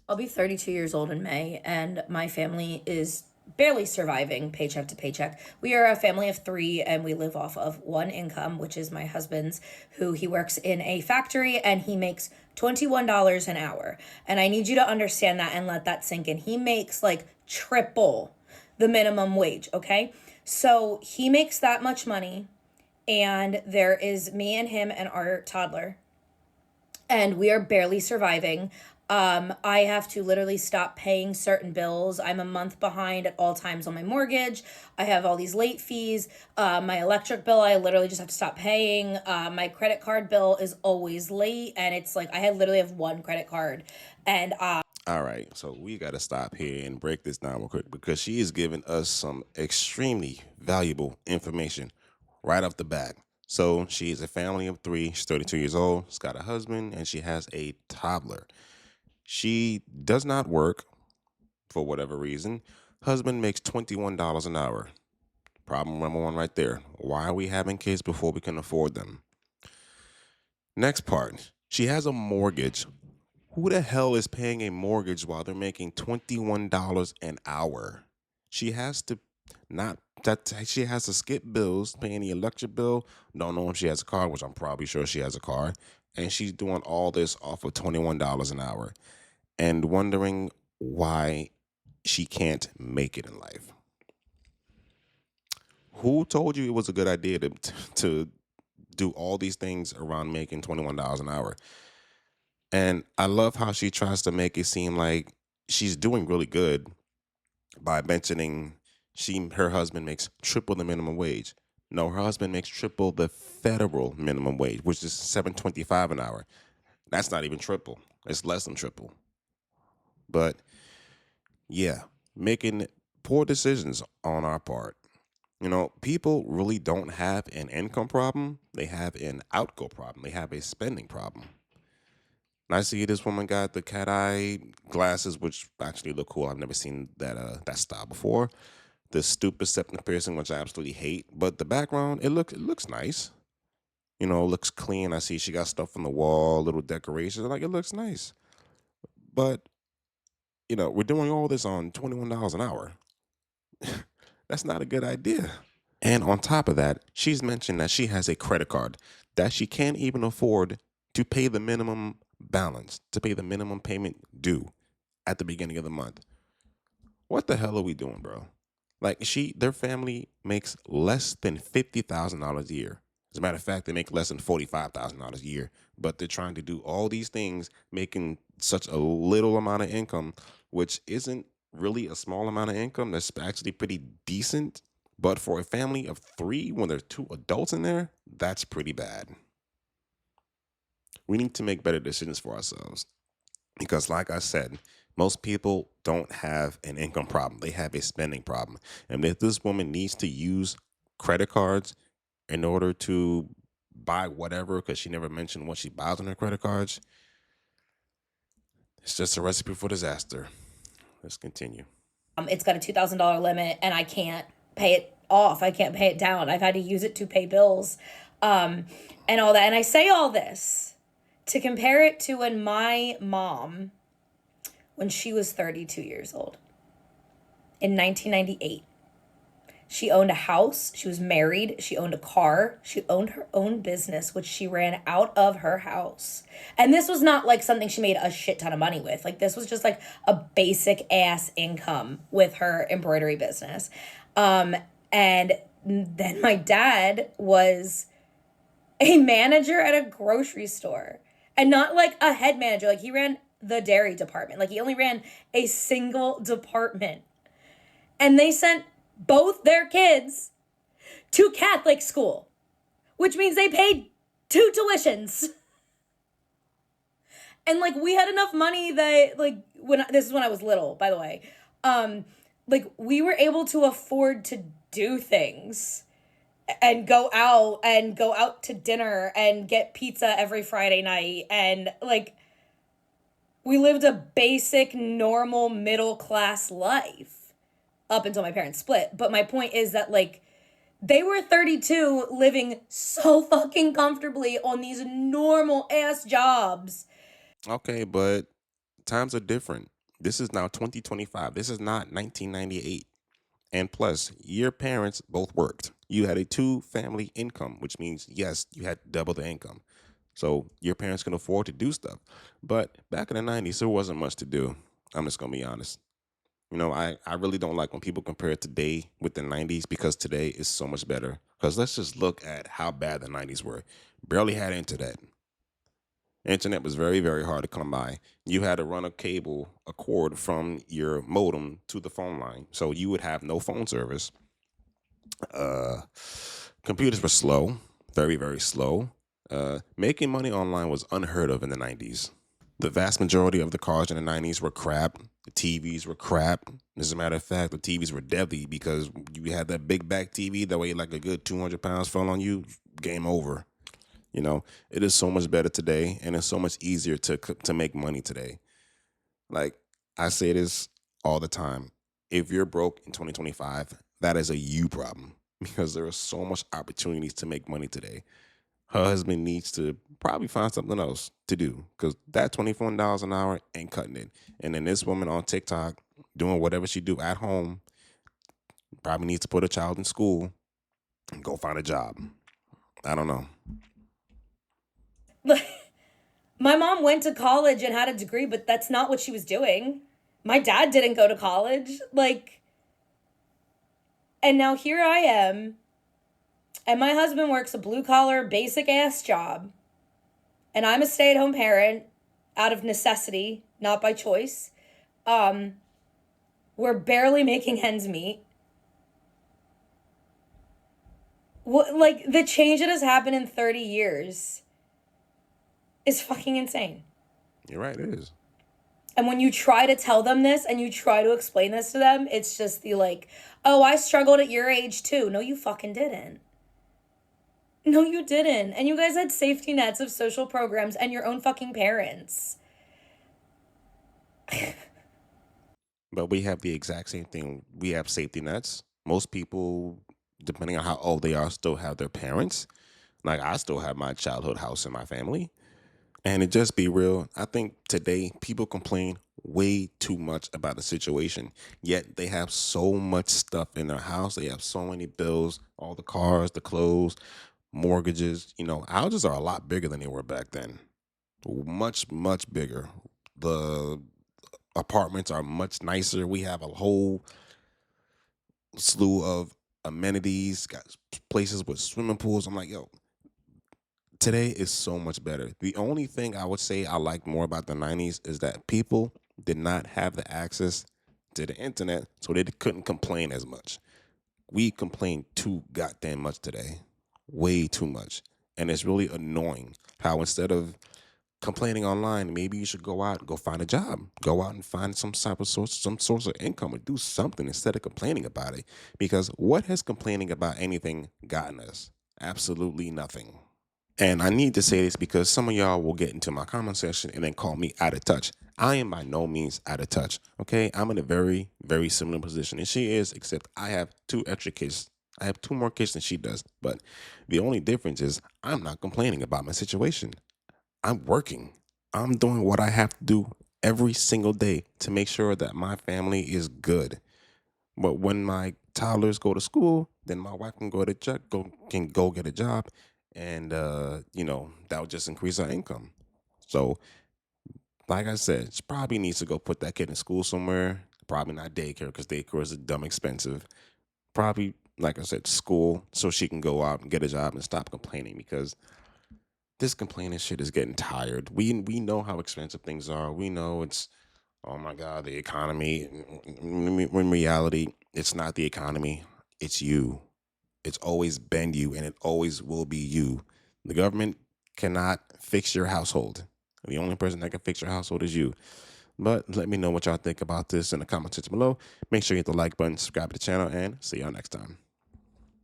I'll be 32 years old in May, and my family is barely surviving paycheck to paycheck. We are a family of three, and we live off of one income, which is my husband's, who he works in a factory and he makes $21 an hour. And I need you to understand that and let that sink in. He makes like triple the minimum wage, okay? So he makes that much money, and there is me and him and our toddler, and we are barely surviving. I have to literally stop paying certain bills. I'm a month behind at all times on my mortgage. I have all these late fees. My electric bill, I literally just have to stop paying. My credit card bill is always late, and it's like I literally have one credit card, and All right, so we got to stop here and break this down real quick because she is giving us some extremely valuable information right off the bat. So she is a family of three. She's 32 years old. She's got a husband and she has a toddler. She does not work for whatever reason. Husband makes $21 an hour. Problem number one right there. Why are we having kids before we can afford them? Next part. She has a mortgage. Who the hell is paying a mortgage while they're making $21 an hour? She has to not that she has to skip bills, paying the electric bill. Don't know if she has a car, which I'm probably sure she has a car. And she's doing all this off of $21 an hour and wondering why she can't make it in life. Who told you it was a good idea to do all these things around making $21 an hour? And I love how she tries to make it seem like she's doing really good by mentioning her husband makes triple the minimum wage. No, her husband makes triple the federal minimum wage, which is $7.25 an hour. That's not even triple. It's less than triple. But yeah, making poor decisions on our part. You know, people really don't have an income problem. They have an outgo problem. They have a spending problem. And I see this woman got the cat eye glasses, which actually look cool. I've never seen that style before. The stupid septum piercing, which I absolutely hate. But the background, it looks nice. You know, it looks clean. I see she got stuff on the wall, little decorations. Like it looks nice. But we're doing all this on $21 an hour. That's not a good idea. And on top of that, she's mentioned that she has a credit card that she can't even afford to pay the minimum balance, to pay the minimum payment due at the beginning of the month. What the hell are we doing, bro? Like their family makes less than $50,000 a year. As a matter of fact, they make less than $45,000 a year, but they're trying to do all these things, making such a little amount of income, which isn't really a small amount of income. That's actually pretty decent. But for a family of three, when there's two adults in there, that's pretty bad. We need to make better decisions for ourselves. Because, like I said, most people don't have an income problem, they have a spending problem. And if this woman needs to use credit cards in order to buy whatever, because she never mentioned what she buys on her credit cards, it's just a recipe for disaster. Let's continue. it's got a $2,000 limit, and I can't pay it off. I can't pay it down. I've had to use it to pay bills, um, and all that. And I say all this to compare it to when my mom, when she was 32 years old in 1998. She owned a house. She was married. She owned a car. She owned her own business, which she ran out of her house. And this was not like something she made a shit ton of money with. Like, this was just like a basic ass income with her embroidery business. And then my dad was a manager at a grocery store, and not like a head manager. Like, he ran the dairy department. Like, he only ran a single department. And they sent both their kids to Catholic school, which means they paid two tuitions. And like, we had enough money that, like, this is when I was little, by the way. Like, we were able to afford to do things and go out to dinner and get pizza every Friday night, and like, we lived a basic normal middle class life up until my parents split. But my point is that, like, they were 32 living so fucking comfortably on these normal ass jobs. Okay, but times are different. This is now 2025. This is not 1998. And plus, your parents both worked. You had a two-family income, which means, yes, you had double the income. So your parents can afford to do stuff. But back in the 90s, there wasn't much to do. I'm just going to be honest. I really don't like when people compare today with the 90s because today is so much better. Because let's just look at how bad the 90s were. Barely had internet. Internet was very, very hard to come by. You had to run a cord from your modem to the phone line. So you would have no phone service. Uh, Computers were slow, very, very slow. Making money online was unheard of in the 90s. The vast majority of the cars in the 90s were crap. The TVs were crap. As a matter of fact, the TVs were deadly because you had that big back TV that weighed like a good 200 pounds fell on you, game over. It is so much better today, and it's so much easier to make money today. Like I say this all the time. If you're broke in 2025, that is a you problem because there are so much opportunities to make money today. Her husband needs to probably find something else to do because that $24 an hour ain't cutting it. And then this woman on TikTok doing whatever she do at home probably needs to put a child in school and go find a job. I don't know. My mom went to college and had a degree, but that's not what she was doing. My dad didn't go to college. And now here I am, and my husband works a blue collar, basic ass job. And I'm a stay at home parent out of necessity, not by choice. We're barely making ends meet. The change that has happened in 30 years is fucking insane. You're right, it is. And when you try to tell them this and you try to explain this to them, it's just oh, I struggled at your age too. No, you fucking didn't. No, you didn't. And you guys had safety nets of social programs and your own fucking parents. But we have the exact same thing. We have safety nets. Most people, depending on how old they are, still have their parents. Like I still have my childhood house in my family. And to just be real, I think today people complain way too much about the situation. Yet they have so much stuff in their house. They have so many bills, all the cars, the clothes, mortgages. Houses are a lot bigger than they were back then. Much, much bigger. The apartments are much nicer. We have a whole slew of amenities, got places with swimming pools. I'm like, yo, today is so much better. The only thing I would say I like more about the 90s is that people did not have the access to the internet, so they couldn't complain as much. We complain too goddamn much today. Way too much. And it's really annoying how instead of complaining online, maybe you should go out and go find a job. Go out and find some source of income or do something instead of complaining about it. Because what has complaining about anything gotten us? Absolutely nothing. And I need to say this because some of y'all will get into my comment section and then call me out of touch. I am by no means out of touch. Okay. I'm in a very, very similar position as she is, except I have 2 extra kids. I have 2 more kids than she does. But the only difference is I'm not complaining about my situation. I'm working. I'm doing what I have to do every single day to make sure that my family is good. But when my toddlers go to school, then my wife can can go get a job, and that would just increase our income. So, like I said, she probably needs to go put that kid in school somewhere. Probably not daycare because daycare is dumb expensive. Probably, like I said, school so she can go out and get a job and stop complaining because this complaining shit is getting tired. We know how expensive things are. We know it's, oh my God, the economy. In reality, it's not the economy. It's you. It's always been you, and it always will be you. The government cannot fix your household. The only person that can fix your household is you. But let me know what y'all think about this in the comment section below. Make sure you hit the like button, subscribe to the channel, and see y'all next time.